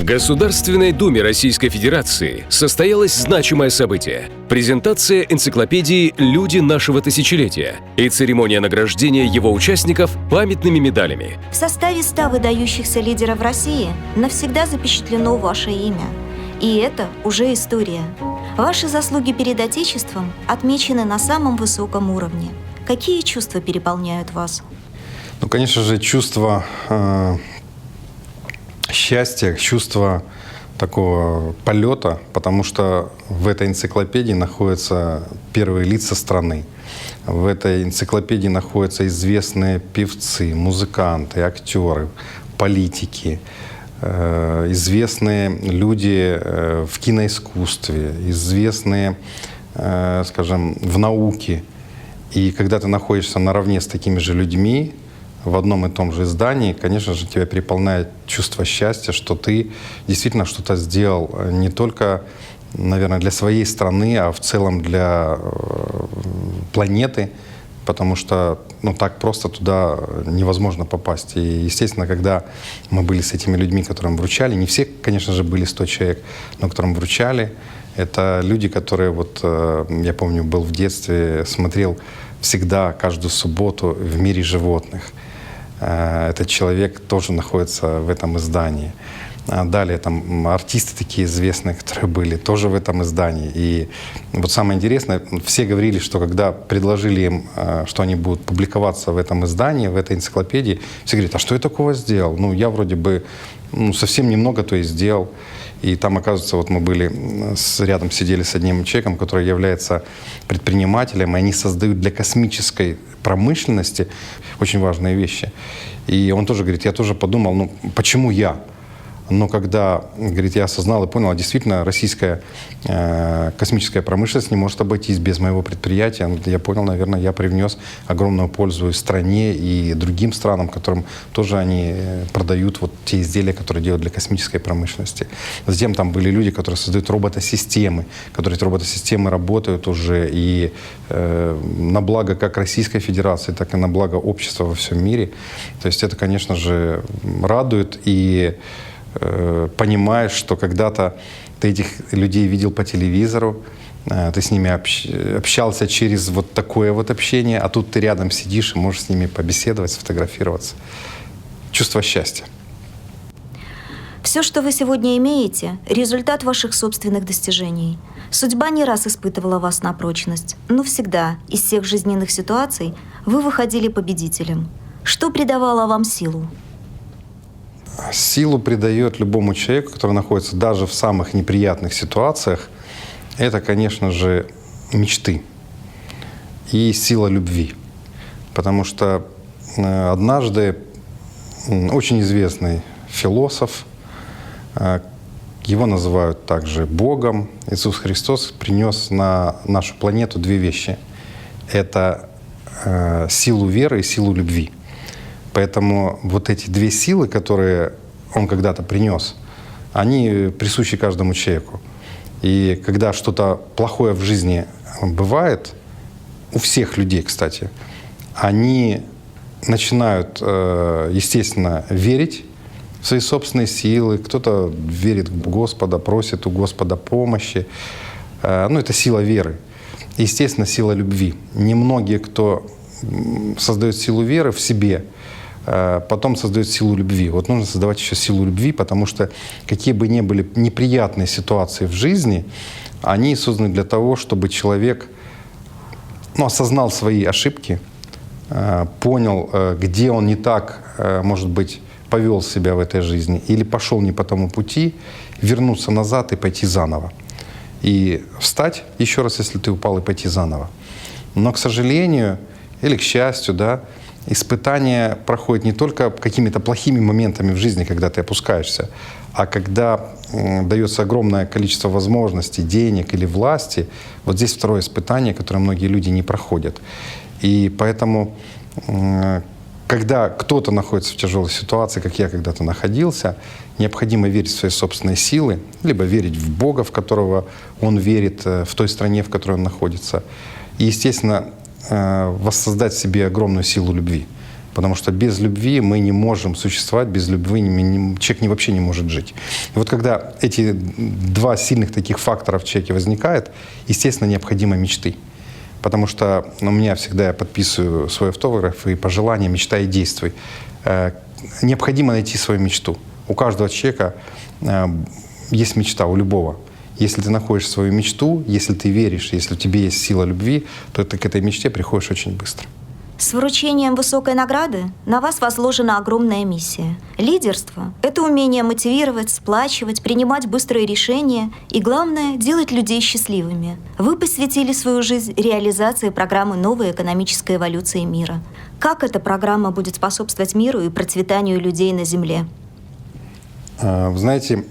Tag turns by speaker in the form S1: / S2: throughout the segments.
S1: Государственной Думе Российской Федерации состоялось значимое событие – презентация энциклопедии «Люди нашего тысячелетия» и церемония награждения его участников памятными медалями.
S2: В составе 100 выдающихся лидеров России навсегда запечатлено ваше имя. И это уже история. Ваши заслуги перед Отечеством отмечены на самом высоком уровне. Какие чувства переполняют вас?
S3: Ну, конечно же, чувство счастья, чувство такого полета, потому что в этой энциклопедии находятся первые лица страны. В этой энциклопедии находятся известные певцы, музыканты, актеры, политики, известные люди в киноискусстве, известные, скажем, в науке. И когда ты находишься наравне с такими же людьми, в одном и том же издании, конечно же, тебя переполняет чувство счастья, что ты действительно что-то сделал не только, наверное, для своей страны, а в целом для планеты, потому что так просто туда невозможно попасть. И, естественно, когда мы были с этими людьми, которым вручали, не все, конечно же, были 100 человек, но которым вручали, это люди, которые, я помню, был в детстве, смотрел всегда, каждую субботу в «Мире животных». Этот человек тоже находится в этом издании. Далее там артисты такие известные, которые были, тоже в этом издании. И вот самое интересное, все говорили, что когда предложили им, что они будут публиковаться в этом издании, в этой энциклопедии, все говорят: а что я такого сделал? Я вроде бы совсем немного то и сделал. И там, оказывается, мы были рядом, сидели с одним человеком, который является предпринимателем, и они создают для космической промышленности очень важные вещи. И он тоже говорит: я тоже подумал, почему я? Но когда, говорит, я осознал и понял, действительно, российская космическая промышленность не может обойтись без моего предприятия. Я понял, наверное, я привнес огромную пользу и стране, и другим странам, которым тоже они продают те изделия, которые делают для космической промышленности. Затем там были люди, которые создают роботосистемы, которые эти роботосистемы работают уже и на благо как Российской Федерации, так и на благо общества во всем мире. То есть это, конечно же, радует, и понимаешь, что когда-то ты этих людей видел по телевизору, ты с ними общался через такое общение, а тут ты рядом сидишь и можешь с ними побеседовать, сфотографироваться. Чувство счастья.
S2: Все, что вы сегодня имеете, результат ваших собственных достижений. Судьба не раз испытывала вас на прочность, но всегда из всех жизненных ситуаций вы выходили победителем. Что придавало вам силу?
S3: Силу придает любому человеку, который находится даже в самых неприятных ситуациях, это, конечно же, мечты и сила любви. Потому что однажды очень известный философ, его называют также Богом, Иисус Христос принес на нашу планету 2 вещи. Это силу веры и силу любви. Поэтому эти 2 силы, которые Он когда-то принес, они присущи каждому человеку. И когда что-то плохое в жизни бывает, у всех людей, кстати, они начинают, естественно, верить в свои собственные силы. Кто-то верит в Господа, просит у Господа помощи. Это сила веры. И, естественно, сила любви. Немногие, кто создает силу веры в себе, потом создает силу любви. Нужно создавать еще силу любви, потому что какие бы ни были неприятные ситуации в жизни, они созданы для того, чтобы человек осознал свои ошибки, понял, где он не так, может быть, повел себя в этой жизни или пошел не по тому пути, вернуться назад и пойти заново. И встать еще раз, если ты упал, и пойти заново. Но, к сожалению, или к счастью, испытания проходят не только какими-то плохими моментами в жизни, когда ты опускаешься, а когда дается огромное количество возможностей, денег или власти. Здесь второе испытание, которое многие люди не проходят. И поэтому, когда кто-то находится в тяжелой ситуации, как я когда-то находился, необходимо верить в свои собственные силы, либо верить в Бога, в которого он верит, в той стране, в которой он находится. И, естественно, воссоздать в себе огромную силу любви. Потому что без любви мы не можем существовать, без любви человек вообще не может жить. И вот когда эти два сильных таких фактора в человеке возникает, естественно, необходимы мечты. Потому что у меня всегда я подписываю свой автограф и пожелания, мечта и действуй. Необходимо найти свою мечту. У каждого человека есть мечта, у любого. Если ты находишь свою мечту, если ты веришь, если у тебя есть сила любви, то ты к этой мечте приходишь очень быстро.
S2: С вручением высокой награды на вас возложена огромная миссия. Лидерство – это умение мотивировать, сплачивать, принимать быстрые решения и, главное, делать людей счастливыми. Вы посвятили свою жизнь реализации программы новой экономической эволюции мира. Как эта программа будет способствовать миру и процветанию людей на Земле?
S3: Вы знаете,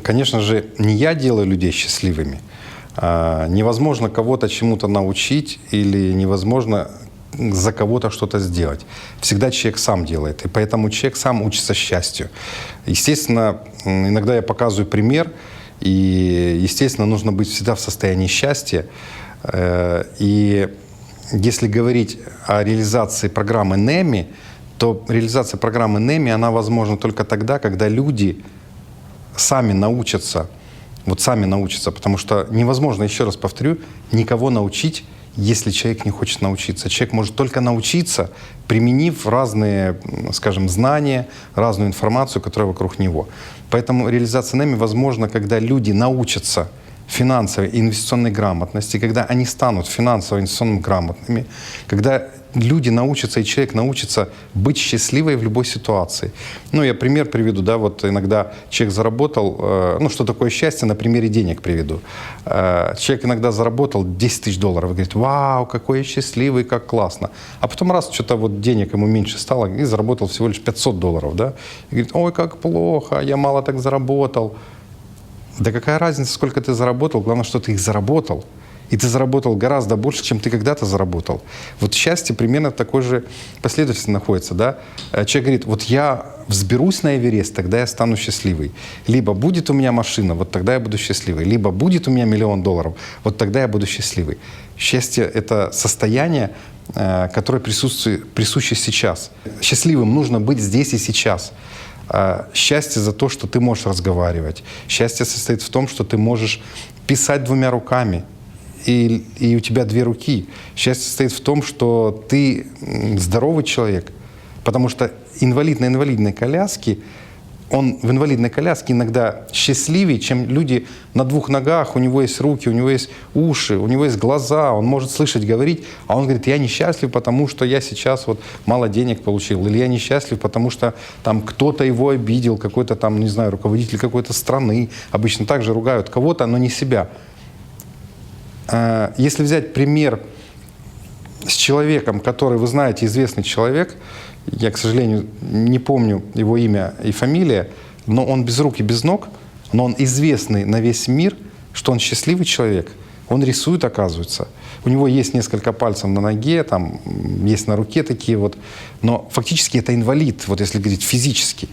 S3: конечно же, не я делаю людей счастливыми. Невозможно кого-то чему-то научить или невозможно за кого-то что-то сделать. Всегда человек сам делает, и поэтому человек сам учится счастью. Естественно, иногда я показываю пример, и, естественно, нужно быть всегда в состоянии счастья. И если говорить о реализации программы NEMI, то реализация программы NEMI, она возможна только тогда, когда люди сами научатся, потому что невозможно, еще раз повторю, никого научить, если человек не хочет научиться. Человек может только научиться, применив разные, скажем, знания, разную информацию, которая вокруг него. Поэтому реализация NEMI возможна, когда люди научатся финансовой и инвестиционной грамотности, когда они станут финансово и инвестиционно грамотными, когда люди научатся, и человек научится быть счастливой в любой ситуации. Ну, я пример приведу, да, вот иногда человек заработал, что такое счастье, на примере денег приведу. Человек иногда заработал $10 000 и говорит: вау, какой я счастливый, как классно. А потом раз что-то вот денег ему меньше стало, и заработал всего лишь $500, да, и говорит: ой, как плохо, я мало так заработал. Да какая разница, сколько ты заработал, главное, что ты их заработал. И ты заработал гораздо больше, чем ты когда-то заработал. Вот счастье примерно в такой же последовательности находится. Да? Человек говорит: вот я взберусь на Эверест, тогда я стану счастливый. Либо будет у меня машина, вот тогда я буду счастливый. Либо будет у меня $1 000 000, вот тогда я буду счастливый. Счастье — это состояние, которое присуще сейчас. Счастливым нужно быть здесь и сейчас. Счастье за то, что ты можешь разговаривать. Счастье состоит в том, что ты можешь писать 2 руками, и у тебя 2 руки. Счастье состоит в том, что ты здоровый человек, потому что инвалид на инвалидной коляске, он в инвалидной коляске иногда счастливее, чем люди на 2 ногах, у него есть руки, у него есть уши, у него есть глаза, он может слышать, говорить, а он говорит: я несчастлив, потому что я сейчас вот мало денег получил, или я несчастлив, потому что там кто-то его обидел, какой-то там, не знаю, руководитель какой-то страны. Обычно также ругают кого-то, но не себя. Если взять пример с человеком, который, вы знаете, известный человек, я, к сожалению, не помню его имя и фамилия, но он без рук и без ног, но он известный на весь мир, что он счастливый человек. Он рисует, оказывается. У него есть несколько пальцев на ноге, там есть на руке такие вот. Но фактически это инвалид, вот если говорить физически.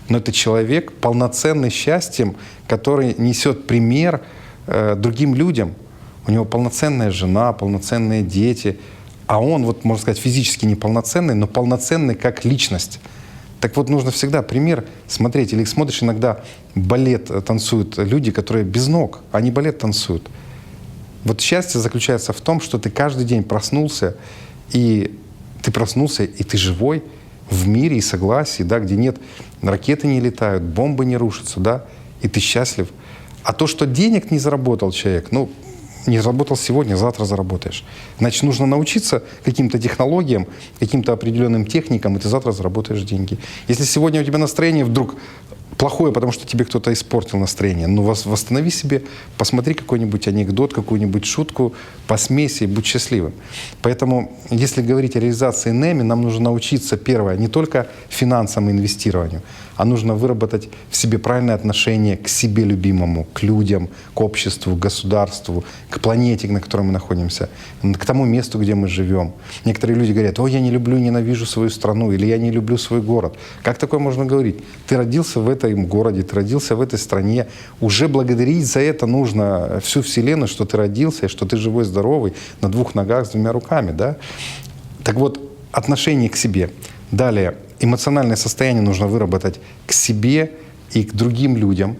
S3: Но это человек, полноценный счастьем, который несет пример другим людям. У него полноценная жена, полноценные дети. А он, вот, можно сказать, физически неполноценный, но полноценный как личность. Так вот, нужно всегда пример смотреть. Или смотришь, иногда балет танцуют люди, которые без ног, они балет танцуют. Вот счастье заключается в том, что ты каждый день проснулся, и ты живой в мире и согласии, да, где нет, ракеты не летают, бомбы не рушатся, да, и ты счастлив. А то, что денег не заработал человек, не заработал сегодня, завтра заработаешь. Значит, нужно научиться каким-то технологиям, каким-то определенным техникам, и ты завтра заработаешь деньги. Если сегодня у тебя настроение вдруг плохое, потому что тебе кто-то испортил настроение, восстанови себе, посмотри какой-нибудь анекдот, какую-нибудь шутку, посмейся и будь счастливым. Поэтому, если говорить о реализации NEMI, нам нужно научиться, первое, не только финансам и инвестированию, а нужно выработать в себе правильное отношение к себе любимому, к людям, к обществу, к государству, к планете, на которой мы находимся, к тому месту, где мы живем. Некоторые люди говорят: ой, я не люблю, ненавижу свою страну, или я не люблю свой город. Как такое можно говорить? Ты родился в этом городе, ты родился в этой стране. Уже благодарить за это нужно всю Вселенную, что ты родился, что ты живой, здоровый, на 2 ногах, с 2 руками. Да? Так вот, отношение к себе. Далее, эмоциональное состояние нужно выработать к себе и к другим людям.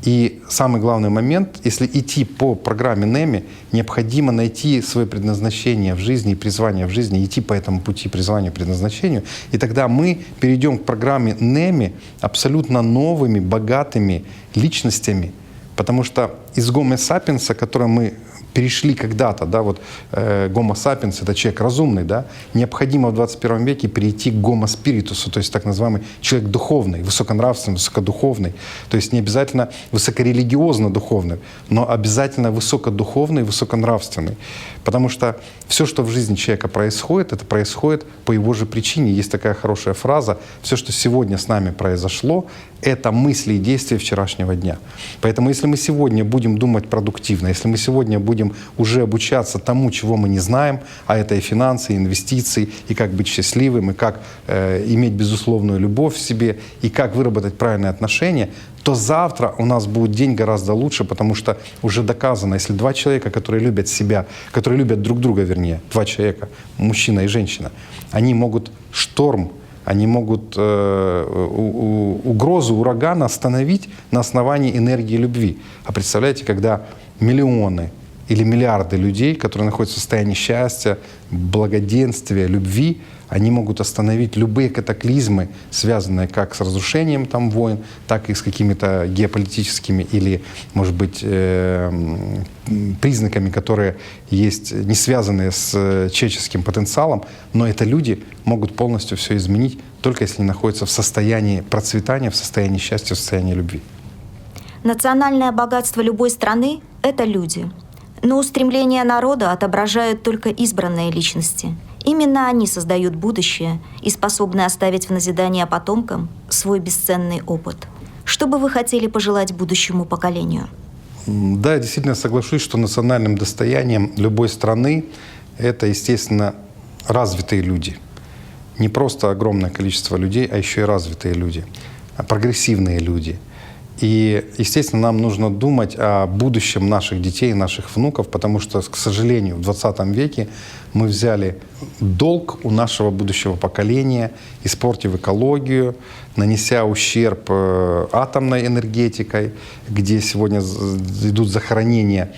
S3: И самый главный момент, если идти по программе НЭМИ, необходимо найти свое предназначение в жизни и призвание в жизни, идти по этому пути призванию и предназначению. И тогда мы перейдем к программе НЭМИ абсолютно новыми, богатыми личностями. Потому что из гомо сапиенса, который мы перешли когда-то, да, вот гомо сапиенс — это человек разумный, да, необходимо в 21 веке перейти к гомо спиритусу, то есть так называемый человек духовный, высоконравственный, высокодуховный, то есть не обязательно высокорелигиозно-духовный, но обязательно высокодуховный, высоконравственный. Потому что все, что в жизни человека происходит, это происходит по его же причине. Есть такая хорошая фраза: все, что сегодня с нами произошло, это мысли и действия вчерашнего дня. Поэтому если мы сегодня будем думать продуктивно, если мы сегодня будем уже обучаться тому, чего мы не знаем, а это и финансы, и инвестиции, и как быть счастливым, и как иметь безусловную любовь в себе, и как выработать правильные отношения, то завтра у нас будет день гораздо лучше, потому что уже доказано, если два человека, которые любят себя, которые любят друг друга, вернее, два человека, мужчина и женщина, они могут шторм, они могут угрозу урагана остановить на основании энергии любви. А представляете, когда миллионы или миллиарды людей, которые находятся в состоянии счастья, благоденствия, любви, они могут остановить любые катаклизмы, связанные как с разрушением там войн, так и с какими-то геополитическими или, может быть, признаками, которые есть, не связанные с человеческим потенциалом, но это люди могут полностью все изменить, только если они находятся в состоянии процветания, в состоянии счастья, в состоянии любви.
S2: Национальное богатство любой страны — это люди. Но устремления народа отображают только избранные личности. Именно они создают будущее и способны оставить в назидание потомкам свой бесценный опыт. Что бы вы хотели пожелать будущему поколению?
S3: Да, я действительно соглашусь, что национальным достоянием любой страны это, естественно, развитые люди. Не просто огромное количество людей, а еще и развитые люди, прогрессивные люди. И, естественно, нам нужно думать о будущем наших детей, наших внуков, потому что, к сожалению, в 20 веке мы взяли долг у нашего будущего поколения, испортив экологию, нанеся ущерб атомной энергетикой, где сегодня идут захоронения,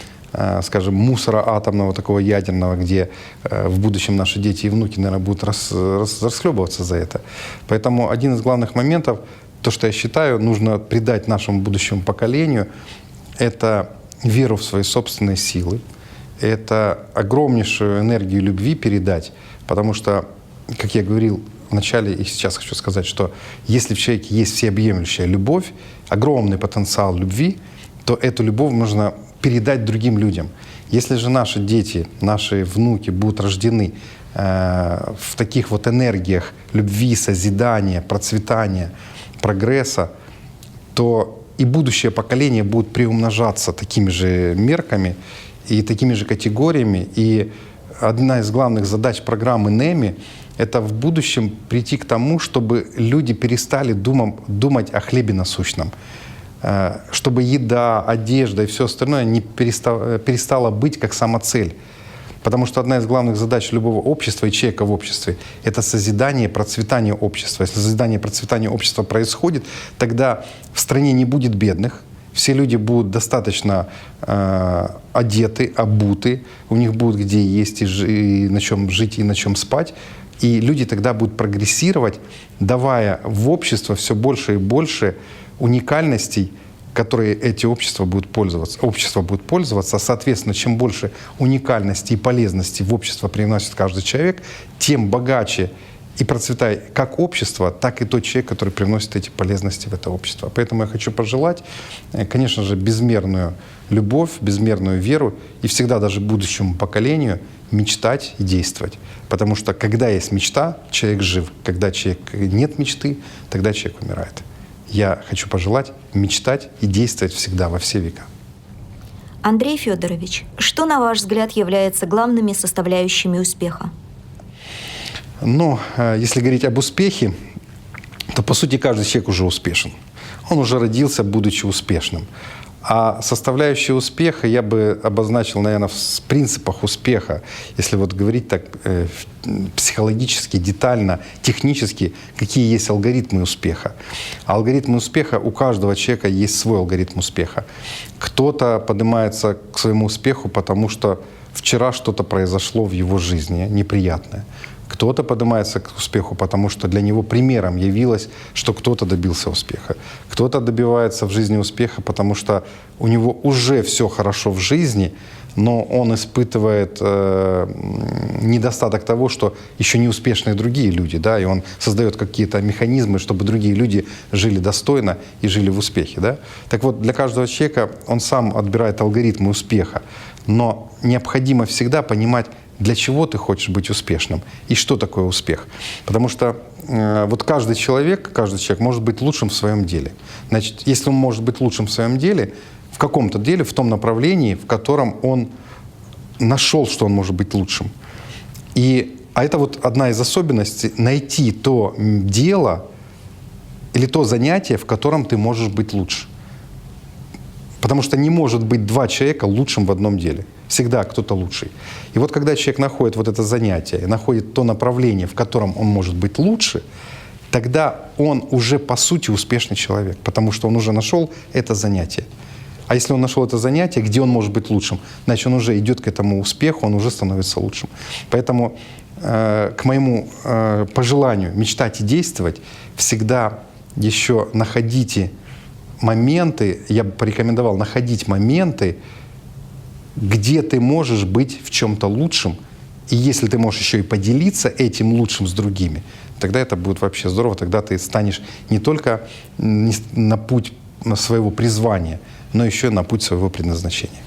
S3: скажем, мусора атомного, такого ядерного, где в будущем наши дети и внуки, наверное, будут расхлебываться за это. Поэтому один из главных моментов, то, что я считаю, нужно придать нашему будущему поколению, это веру в свои собственные силы, это огромнейшую энергию любви передать, потому что, как я говорил в начале и сейчас хочу сказать, что если в человеке есть всеобъемлющая любовь, огромный потенциал любви, то эту любовь можно передать другим людям. Если же наши дети, наши внуки будут рождены в таких вот энергиях любви, созидания, процветания, прогресса, то и будущее поколение будет приумножаться такими же мерками и такими же категориями. И одна из главных задач программы НЭМИ — это в будущем прийти к тому, чтобы люди перестали думать о хлебе насущном, чтобы еда, одежда и все остальное не перестало быть как самоцель. Потому что одна из главных задач любого общества и человека в обществе — это созидание, процветание общества. Если созидание, процветание общества происходит, тогда в стране не будет бедных, все люди будут достаточно одеты, обуты, у них будет где есть и на чем жить, и на чем спать. И люди тогда будут прогрессировать, давая в общество все больше и больше уникальностей, которые эти общества будут пользоваться. Общество будет пользоваться, соответственно, чем больше уникальности и полезности в общество приносит каждый человек, тем богаче и процветает как общество, так и тот человек, который приносит эти полезности в это общество. Поэтому я хочу пожелать, конечно же, безмерную любовь, безмерную веру и всегда даже будущему поколению мечтать и действовать. Потому что когда есть мечта, человек жив. Когда нет мечты, тогда человек умирает. Я хочу пожелать мечтать и действовать всегда, во все века.
S2: Андрей Федорович, что, на ваш взгляд, является главными составляющими успеха?
S3: Но если говорить об успехе, то, по сути, каждый человек уже успешен. Он уже родился, будучи успешным. А составляющие успеха я бы обозначил, наверное, в принципах успеха, если вот говорить так психологически, детально, технически, какие есть алгоритмы успеха. А алгоритмы успеха, у каждого человека есть свой алгоритм успеха. Кто-то поднимается к своему успеху, потому что вчера что-то произошло в его жизни неприятное. Кто-то поднимается к успеху, потому что для него примером явилось, что кто-то добился успеха. Кто-то добивается в жизни успеха, потому что у него уже все хорошо в жизни, но он испытывает недостаток того, что еще не успешные другие люди, да, и он создает какие-то механизмы, чтобы другие люди жили достойно и жили в успехе. Да. Так вот, для каждого человека он сам отбирает алгоритмы успеха, но необходимо всегда понимать, для чего ты хочешь быть успешным и что такое успех. Потому что вот каждый человек может быть лучшим в своем деле. Значит, если он может быть лучшим в своем деле, в каком-то деле, в том направлении, в котором он нашел, что он может быть лучшим. А это вот одна из особенностей — найти то дело или то занятие, в котором ты можешь быть лучше. Потому что не может быть два человека лучшим в одном деле. Всегда кто-то лучший. И вот когда человек находит вот это занятие, находит то направление, в котором он может быть лучше, тогда он уже по сути успешный человек, потому что он уже нашел это занятие. А если он нашел это занятие, где он может быть лучшим, значит, он уже идет к этому успеху, он уже становится лучшим. Поэтому к моему пожеланию мечтать и действовать, всегда еще находите моменты, я бы порекомендовал находить моменты, где ты можешь быть в чем-то лучшим, и если ты можешь еще и поделиться этим лучшим с другими, тогда это будет вообще здорово, тогда ты станешь не только на путь своего призвания, но еще и на путь своего предназначения.